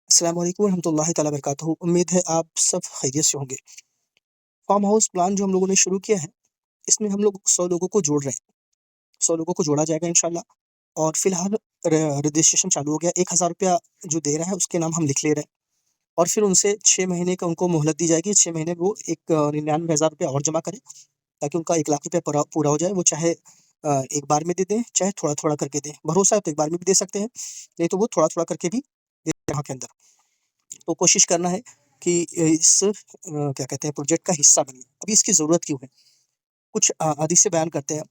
अस्सलाम वालेकुम रहमतुल्लाहि ताला बरकातहू। उम्मीद है आप सब खैरियत से होंगे। फार्म हाउस प्लान जो हम लोगों ने शुरू किया है, इसमें हम लोग 100 लोगों को जोड़ रहे हैं। 100 लोगों को जोड़ा जाएगा इंशाल्लाह और फ़िलहाल रजिस्ट्रेशन चालू हो गया। ₹1000 जो दे रहा है उसके नाम हम लिख ले रहे हैं और फिर उनसे 6 महीने का उनको मोहलत दी जाएगी। 6 महीने वो एक ₹99,000 और जमा करें ताकि उनका ₹1,00,000 पूरा पूरा हो जाए। वो चाहे एक बार में दे दें, चाहे थोड़ा-थोड़ा करके दें। भरोसा है तो एक बार में भी दे सकते हैं, नहीं तो वो थोड़ा-थोड़ा करके भी दे दें वहाँ के अंदर। तो कोशिश करना है कि इस क्या कहते हैं प्रोजेक्ट का हिस्सा बनिए। अभी इसकी ज़रूरत क्यों है? कुछ हदीसें बयान करते हैं।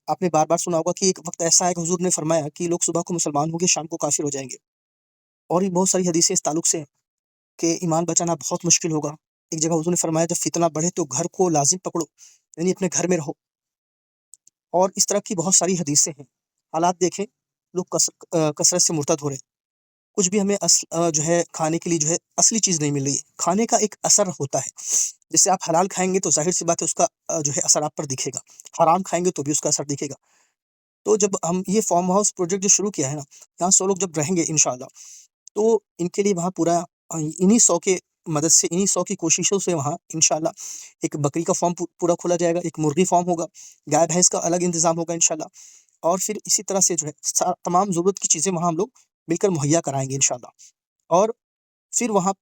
आपने बार-बार सुना होगा कि एक वक़्त ऐसा आएगा हुज़ूर ने फरमाया कि लोग सुबह को मुसलमान होंगे, शाम को काफ़िर हो जाएँगे। और भी बहुत सारी हदीसें इस ताल्लुक से हैं कि ईमान बचाना बहुत मुश्किल होगा। एक जगह हुज़ूर ने फरमाया जब फ़ितना बढ़े तो घर को लाज़िम पकड़ो, यानी अपने घर में रहो। और इस तरह की बहुत सारी हदीसें हैं। हालात देखें, लोग कसरत से मुर्तद हो रहे हैं। कुछ भी हमें जो है खाने के लिए जो है असली चीज़ नहीं मिल रही है। खाने का एक असर होता है। जैसे आप हलाल खाएँगे तो ज़ाहिर-सी बात है उसका जो है असर आप पर दिखेगा। हराम खाएँगे तो भी उसका असर दिखेगा। तो जब हम ये फार्म हाउस प्रोजेक्ट जो शुरू किया है ना, यहाँ 100 लोग जब रहेंगे इंशाअल्लाह, तो इनके लिए वहाँ पूरा इन्हीं 100 के मदद से, इन्हीं 100 की कोशिशों से वहाँ इंशाअल्लाह एक बकरी का फार्म पूरा खोला जाएगा, एक मुर्गी फार्म होगा, गाय-भैंस का अलग इंतज़ाम होगा इंशाअल्लाह और फिर इसी तरह से जो है तमाम ज़रूरत की चीज़ें वहाँ हम लोग मिलकर मुहैया कराएँगे इंशाअल्लाह। और फिर वहाँ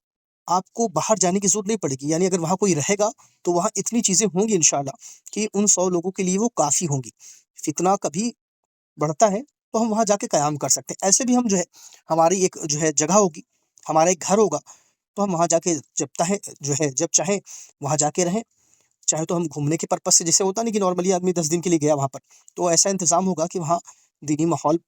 आपको बाहर जाने की ज़रूरत नहीं पड़ेगी, यानी अगर वहाँ कोई रहेगा, तो वहाँ इतनी चीज़ें होंगी इंशाअल्लाह कि उन 100 लोगों के लिए वो काफ़ी होंगी। फितना कभी बढ़ता है, तो हम वहाँ जाके क़याम कर सकते हैं। ऐसे भी हम जो है हमारी एक जो है जगह होगी, हमारा एक घर होगा, तो हम वहाँ जाके जब चाहें वहाँ जाके रहें। चाहे तो हम घूमने के पर्पज़ से जैसे होता नहीं कि नॉर्मली आदमी 10 दिन के लिए गया वहाँ पर, तो ऐसा इंतज़ाम होगा कि वहाँ दीनी माहौल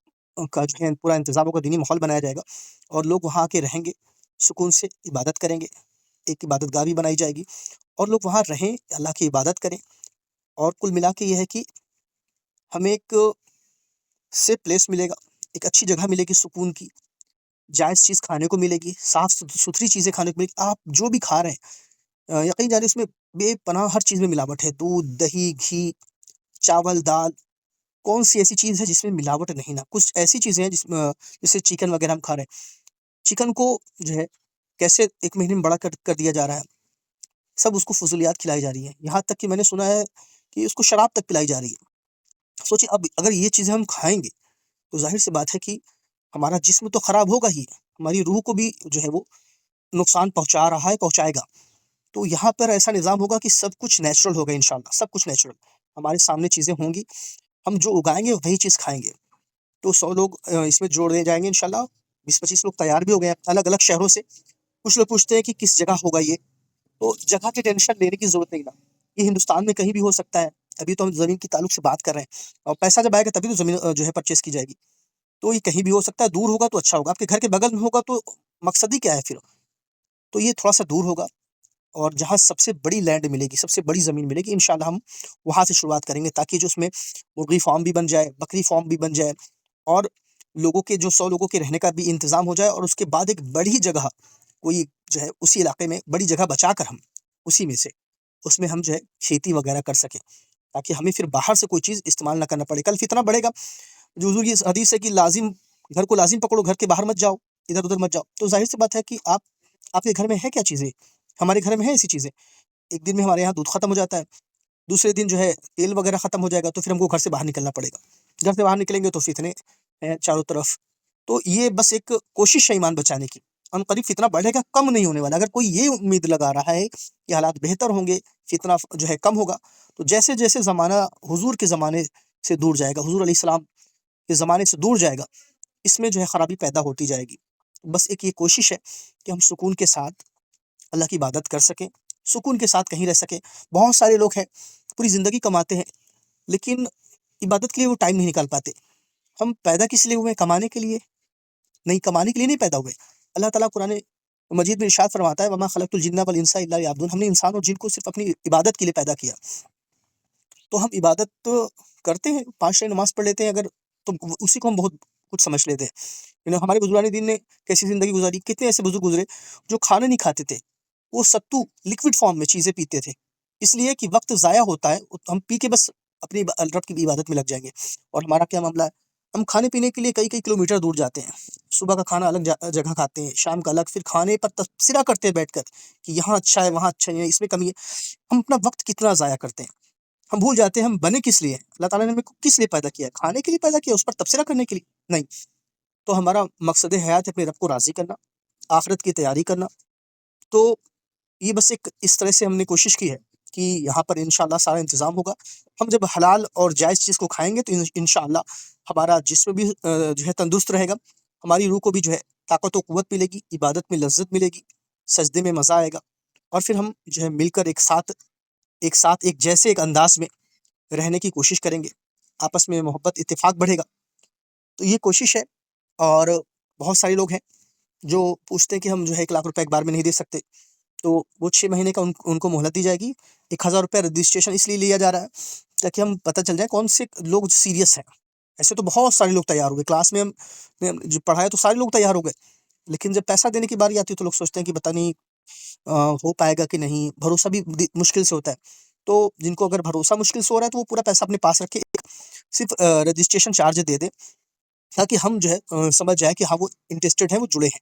का जो है पूरा इंतज़ाम होगा, दीनी माहौल बनाया जाएगा और लोग वहाँ आके रहेंगे, सुकून से इबादत करेंगे। एक इबादतगाह भी बनाई जाएगी और लोग वहाँ रहें, अल्लाह की इबादत करें और कुल मिला के ये है कि हमें एक सेफ प्लेस मिलेगा, एक अच्छी जगह मिलेगी सुकून की, जायज़ चीज़ खाने को मिलेगी, साफ़ सुथरी चीज़ें खाने को मिलेगी। आप जो भी खा रहे हैं यकीन जानिए उसमें बेपनाह हर चीज़ में मिलावट है। दूध, दही, घी, चावल, दाल, कौन-सी ऐसी चीज़ है जिसमें मिलावट नहीं ना? कुछ ऐसी चीज़ें हैं जैसे चिकन वग़ैरह हम खा रहे हैं। चिकन को जो है कैसे 1 महीने में बड़ा कर कर दिया जा रहा है। सब उसको फ़ुज़ूलियात खिलाई जा रही हैं। यहाँ तक कि मैंने सुना है कि उसको शराब तक पिलाई जा रही है। सोचिए अब अगर ये चीज़ें हम खाएँगे, तो ज़ाहिर-सी बात है कि हमारा जिस्म तो खराब होगा ही, हमारी रूह को भी जो है वो नुकसान पहुँचा रहा है, पहुँचाएगा। तो यहाँ पर ऐसा निज़ाम होगा कि सब कुछ नेचुरल होगा इंशाअल्लाह, सब कुछ नेचुरल। हमारे सामने चीज़ें होंगी, हम जो उगाएँगे वही चीज़ खाएँगे। तो 100 लोग इसमें जोड़ दिए जाएँगे इंशाअल्लाह। 20-25 लोग तैयार भी हो गए हैं अलग-अलग शहरों से। कुछ लोग पूछते हैं कि किस जगह होगा ये? तो जगह की टेंशन लेने की ज़रूरत नहीं ना। ये हिंदुस्तान में कहीं भी हो सकता है। अभी तो हम ज़मीन के ताल्लुक से बात कर रहे हैं और पैसा जब आएगा तभी तो ज़मीन जो है परचेज़ की जाएगी। तो ये कहीं भी हो सकता है, दूर होगा तो अच्छा होगा। आपके घर के बगल में होगा तो मकसद ही क्या है फिर? तो ये थोड़ा-सा दूर होगा और जहाँ सबसे बड़ी लैंड मिलेगी, सबसे बड़ी ज़मीन मिलेगी इंशाअल्लाह हम वहाँ से शुरुआत करेंगे ताकि जो उसमें मुर्गी फार्म भी बन जाए, बकरी फार्म भी बन जाए और लोगों के जो 100 लोगों के रहने का भी इंतज़ाम हो जाए और उसके बाद एक बड़ी जगह कोई जो है उसी इलाके में बड़ी जगह बचाकर हम उसी में से उसमें हम जो है खेती वगैरह कर सकें, ताकि हमें फिर बाहर से कोई चीज़ इस्तेमाल ना करना पड़े। कल फितना बढ़ेगा, जो हुज़ूर की इस हदीस है कि लाज़िम घर को लाज़िम पकड़ो, घर के बाहर मत जाओ, इधर-उधर मत जाओ। तो ज़ाहिर-सी बात है कि आपके घर में है क्या चीज़ें? हमारे घर में है ऐसी चीज़ें। एक दिन में हमारे यहाँ दूध खत्म हो जाता है, दूसरे दिन जो है तेल वगैरह खत्म हो जाएगा, तो फिर हमको घर से बाहर निकलना पड़ेगा। घर से बाहर निकलेंगे तो फितने हैं चारों तरफ। तो ये बस एक कोशिश है ईमान बचाने की। अनक़रीब फितना बढ़ेगा, कम नहीं होने वाला। अगर कोई ये उम्मीद लगा रहा है कि हालात बेहतर होंगे, फितना जो है कम होगा, तो जैसे-जैसे ज़माना हुज़ूर के ज़माने से दूर जाएगा, हुज़ूर अलैहिस्सलाम के ज़माने से दूर जाएगा, इसमें जो है खराबी पैदा होती जाएगी। बस एक ये कोशिश है कि हम सुकून के साथ अल्लाह की इबादत कर सकें, सुकून के साथ कहीं रह सकें। बहुत सारे लोग हैं, पूरी ज़िंदगी कमाते हैं, लेकिन इबादत के लिए वो टाइम नहीं निकाल पाते। हम पैदा किस लिए हुए हैं? कमाने के लिए? नहीं, कमाने के लिए नहीं पैदा हुए। अल्लाह ताला कुरान मजीद में इरशाद फरमाता है, "वमा खलक़तुल जिन्ना वल इंसा इल्ला लियअबुदून।" हमने इंसान और जिन को सिर्फ़ अपनी इबादत के लिए पैदा किया। तो हम इबादत तो करते हैं, 5 टाइम नमाज़ पढ़ लेते हैं अगर, तो उसी को हम बहुत कुछ समझ लेते हैं। हमारे बुज़ुर्गान दीन ने कैसी ज़िंदगी गुज़ारी, कितने ऐसे बुज़ुर्ग गुज़रे जो खाना नहीं खाते थे। वो सत्तू लिक्विड फ़ॉर्म में चीज़ें पीते थे। इसलिए कि वक़्त ज़ाया होता है, हम पी के बस अपनी रब की इबादत में लग जाएँगे। और हमारा क्या मामला है? हम खाने-पीने के लिए कई-कई किलोमीटर दूर जाते हैं। सुबह का खाना अलग जगह खाते हैं, शाम का अलग, फिर खाने पर तबसरा करते हैं बैठकर कि यहाँ अच्छा है, वहाँ अच्छा नहीं है, इसमें कमी है। हम अपना वक़्त कितना ज़ाया करते हैं। हम भूल जाते हैं हम बने किस लिए हैं? अल्लाह ताला ने हमें को किस लिए पैदा किया है? खाने के लिए पैदा किया है, उस पर तबसरा करने के लिए? नहीं। तो हमारा मकसद-ए-हयात है अपने रब को राज़ी करना, आखिरत की तैयारी करना। तो ये बस एक इस तरह से हमने कोशिश की है कि यहाँ पर इंशाअल्लाह सारा इंतज़ाम होगा। हम जब हलाल और जायज़ चीज़ को खाएँगे तो इंशाअल्लाह हमारा जिस्म भी जो है तंदुरुस्त रहेगा, हमारी रूह को भी जो है ताकत व क़ुव्वत मिलेगी, इबादत में लज़्ज़त मिलेगी, सजदे में मज़ा आएगा और फिर हम जो है मिलकर एक साथ एक जैसे एक अंदाज़ में रहने की कोशिश करेंगे। आपस में मोहब्बत, इत्तेफ़ाक बढ़ेगा। तो ये कोशिश है और बहुत सारे लोग हैं जो पूछते हैं कि हम जो है 1 लाख रुपए एक बार में नहीं दे सकते। तो वो 6 महीने का उनको मोहलत दी जाएगी। ₹1000 रजिस्ट्रेशन इसलिए लिया जा रहा है, ताकि हम पता चल जाए कौन से लोग सीरियस हैं। ऐसे तो बहुत सारे लोग तैयार हो गए, क्लास में हम जो पढ़ाए तो सारे लोग तैयार हो गए। लेकिन जब पैसा देने की बारी आती है तो लोग सोचते हैं कि पता नहीं हो पाएगा कि नहीं, भरोसा भी मुश्किल से होता है। तो जिनको अगर भरोसा मुश्किल से हो रहा है तो वो पूरा पैसा अपने पास रखे, सिर्फ़ रजिस्ट्रेशन चार्ज दे दें, ताकि हम जो है समझ जाएँ कि हाँ, वो इंटरेस्टेड हैं, वो जुड़े हैं।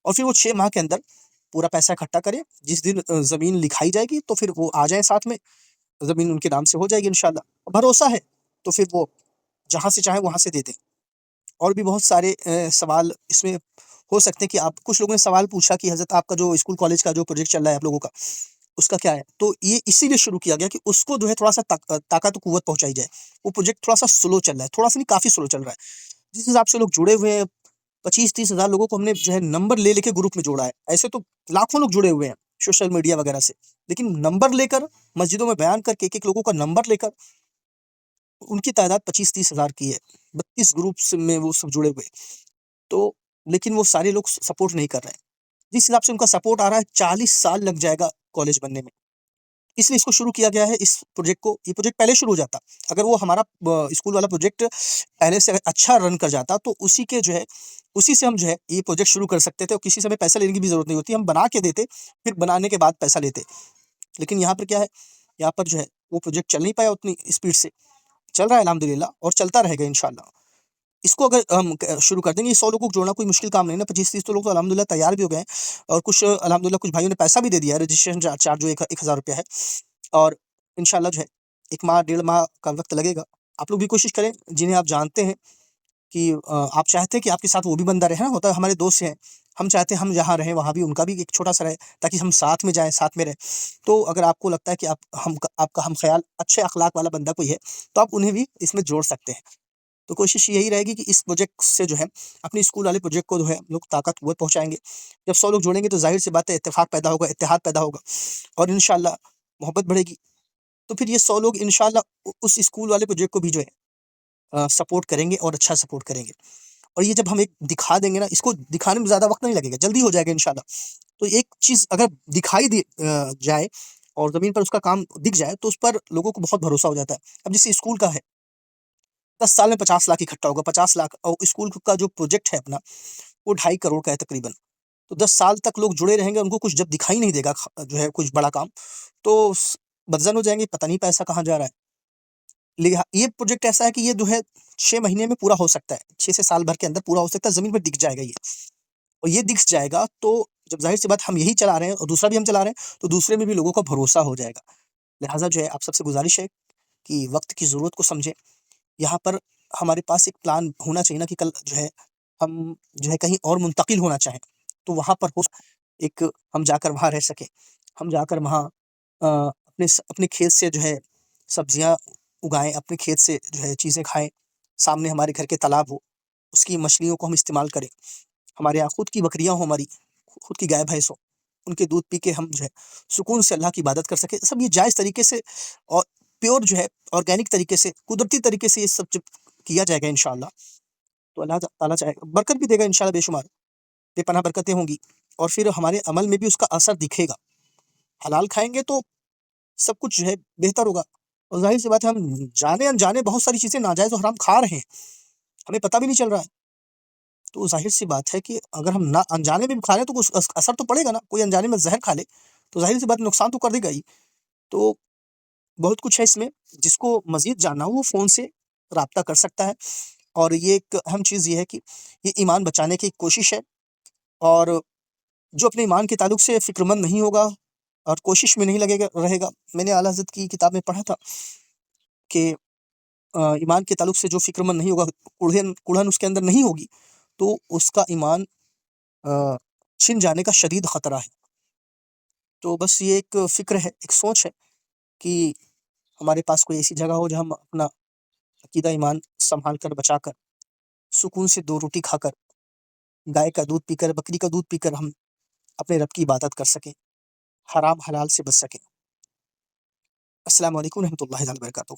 और फिर वो 6 माह के अंदर पूरा पैसा इकट्ठा करें, जिस दिन ज़मीन लिखाई जाएगी तो फिर वो आ जाएँ साथ में, ज़मीन उनके नाम से हो जाएगी इंशाअल्लाह। भरोसा है, तो फिर वो जहाँ से चाहें वहाँ से दे दें। और भी बहुत सारे सवाल इसमें हो सकते हैं कि आप कुछ लोगों ने सवाल पूछा कि हज़रत आपका जो स्कूल कॉलेज का जो प्रोजेक्ट चल रहा है आप लोगों का, उसका क्या है? तो ये इसीलिए शुरू किया गया कि उसको जो है थोड़ा-सा ताकत व क़ुव्वत पहुँचाई जाए। वो प्रोजेक्ट थोड़ा-सा स्लो चल रहा है, थोड़ा-सा नहीं काफ़ी स्लो चल रहा है। जिस हिसाब से लोग जुड़े हुए हैं, 25-30 हज़ार लोगों को हमने जो है नंबर ले लेके ग्रुप में जोड़ा है। ऐसे तो लाखों लोग जुड़े हुए हैं सोशल मीडिया वगैरह से। लेकिन नंबर लेकर मस्जिदों में बयान करके एक-एक लोगों का नंबर लेकर उनकी तादाद 25-30 हज़ार की है। 32 ग्रुप्स में वो सब जुड़े हुए हैं। तो लेकिन वो सारे लोग सपोर्ट नहीं कर रहे हैं। जिस हिसाब से उनका सपोर्ट आ रहा है 40 साल लग जाएगा कॉलेज बनने में। इसलिए इसको शुरू किया गया है इस प्रोजेक्ट को, ये प्रोजेक्ट पहले शुरू हो जाता। अगर वो हमारा स्कूल वाला प्रोजेक्ट पहले से अगर अच्छा रन कर जाता तो उसी से हम जो है ये प्रोजेक्ट शुरू कर सकते थे और किसी से हमें पैसा लेने की भी ज़रूरत नहीं होती। हम बना के देते, फिर बनाने के बाद पैसा लेते। लेकिन यहाँ पर क्या है, यहाँ पर जो है वो प्रोजेक्ट चल नहीं पाया उतनी स्पीड से। चल रहा है अल्हम्दुलिल्लाह और चलता रहेगा इंशाअल्लाह। इसको अगर हम शुरू कर देंगे, 100 लोगों को जोड़ना कोई मुश्किल काम नहीं है ना, 25-30 तो लोग तो अल्हम्दुलिल्लाह तैयार भी हो गए हैं और कुछ अल्हम्दुलिल्लाह कुछ भाइयों ने पैसा भी दे दिया है, रजिस्ट्रेशन चार्ज जो एक ₹1000 है और इंशाअल्लाह जो है 1 माह, डेढ़ माह का वक़्त लगेगा। आप लोग भी कोशिश करें, जिन्हें आप जानते हैं कि आप चाहते हैं कि आपके साथ वो भी बंदा रहे, है ना? होता है हमारे दोस्त हैं, हम चाहते हैं हम जहाँ रहें वहाँ भी उनका भी एक छोटा-सा रहे, ताकि हम साथ में जाएँ, साथ में रहें। तो अगर आपको लगता है कि आपका हमख़याल अच्छे अख़लाक वाला बंदा कोई है, तो आप उन्हें भी इसमें जोड़ सकते हैं। तो कोशिश यही रहेगी कि इस प्रोजेक्ट से जो है अपने स्कूल वाले प्रोजेक्ट को जो है हम लोग ताकत-क़ुव्वत पहुँचाएँगे। जब 100 लोग जुड़ेंगे तो ज़ाहिर-सी बात है इत्तेफ़ाक पैदा होगा, इत्तेहाद पैदा होगा और इंशाअल्लाह मोहब्बत बढ़ेगी। तो फिर ये 100 लोग इंशाअल्लाह उस स्कूल वाले प्रोजेक्ट को भी जो है सपोर्ट करेंगे और अच्छा सपोर्ट करेंगे। और ये जब हम एक दिखा देंगे ना, इसको दिखाने में ज़्यादा वक़्त नहीं लगेगा, जल्दी हो जाएगा इंशाअल्लाह। तो एक चीज़ अगर दिखाई जाए और ज़मीन पर उसका काम दिख जाए, तो उस पर लोगों को बहुत भरोसा हो जाता है। अब जैसे स्कूल का है, 10 साल में 50 लाख इकट्ठा होगा, 50 लाख और स्कूल का जो प्रोजेक्ट है अपना, वो 2.5 करोड़ का है तकरीबन। तो 10 साल तक लोग जुड़े रहेंगे, उनको कुछ जब दिखाई नहीं देगा जो है कुछ बड़ा काम, तो बदज़न हो जाएँगे, पता नहीं पैसा कहाँ जा रहा है। ये प्रोजेक्ट ऐसा है कि ये जो है 6 महीने में पूरा हो सकता है, 6 से साल भर के अंदर पूरा हो सकता है, ज़मीन पर दिख जाएगा ये। और ये दिख जाएगा तो जब ज़ाहिर-सी बात हम यही चला रहे हैं और दूसरा भी हम चला रहे हैं, तो दूसरे में भी लोगों का भरोसा हो जाएगा। लिहाज़ा जो है आप सबसे गुज़ारिश है कि वक़्त की ज़रूरत को समझें। यहाँ पर हमारे पास एक प्लान होना चाहिए ना कि कल जो है हम जो है कहीं और मुंतकिल होना चाहें, तो वहाँ पर हो एक हम जाकर वहाँ रह सकें। हम जाकर वहाँ अपने खेत से जो है सब्जियाँ उगाएँ, अपने खेत से जो है चीज़ें खाएँ, सामने हमारे घर के तालाब हो, उसकी मछलियों को हम इस्तेमाल करें। हमारे यहाँ खुद की बकरियाँ हों हमारी, खुद की गाय-भैंस हों, उनके दूध पी के हम जो है सुकून से अल्लाह की इबादत कर सकें। सब ये जायज़ तरीके से और प्योर जो है ऑर्गेनिक तरीके से, कुदरती तरीके से ये सब जब किया जाएगा इंशाअल्लाह, तो अल्लाह ताला चाहेगा बरकत भी देगा इंशाअल्लाह बेशुमार, बेपनाह बरकतें होंगी और फिर हमारे अमल में भी उसका असर दिखेगा। हलाल खाएँगे तो सब कुछ जो है बेहतर होगा और ज़ाहिर-सी बात है हम जाने-अनजाने बहुत सारी चीज़ें नाजायज़ और हराम खा रहे हैं, हमें पता भी नहीं चल रहा है। तो ज़ाहिर-सी बात है कि अगर हम ना अनजाने में भी खा रहे हैं तो कुछ असर तो पड़ेगा ना, कोई अनजाने में ज़हर खा ले, तो ज़ाहिर-सी बात है नुकसान तो कर देगा ही। तो बहुत कुछ है इसमें, जिसको मज़ीद जानना हो वो फ़ोन से राब्ता कर सकता है। और ये एक अहम चीज़ ये है कि ये ईमान बचाने की कोशिश है, और जो अपने ईमान के ताल्लुक से फ़िक्रमंद नहीं होगा और कोशिश में नहीं लगेगा रहेगा, मैंने आला हज़रत की किताब में पढ़ा था कि ईमान के ताल्लुक से जो फ़िक्रमंद नहीं होगा, कुढ़न उसके अंदर नहीं होगी, तो उसका ईमान अ, छिन जाने का शदीद खतरा है। तो बस ये एक फ़िक्र है, एक सोच है कि हमारे पास कोई ऐसी जगह हो जहाँ हम अपना अकीदा ईमान सँभाल कर, बचा कर, सुकून से 2 रोटी खाकर, गाय का दूध पीकर, बकरी का दूध पीकर हम अपने रब की इबादत कर सकें, हराम हलाल से बच सकें। अस्सलामु अलैकुम रहमतुल्लाहि व बरकातहू।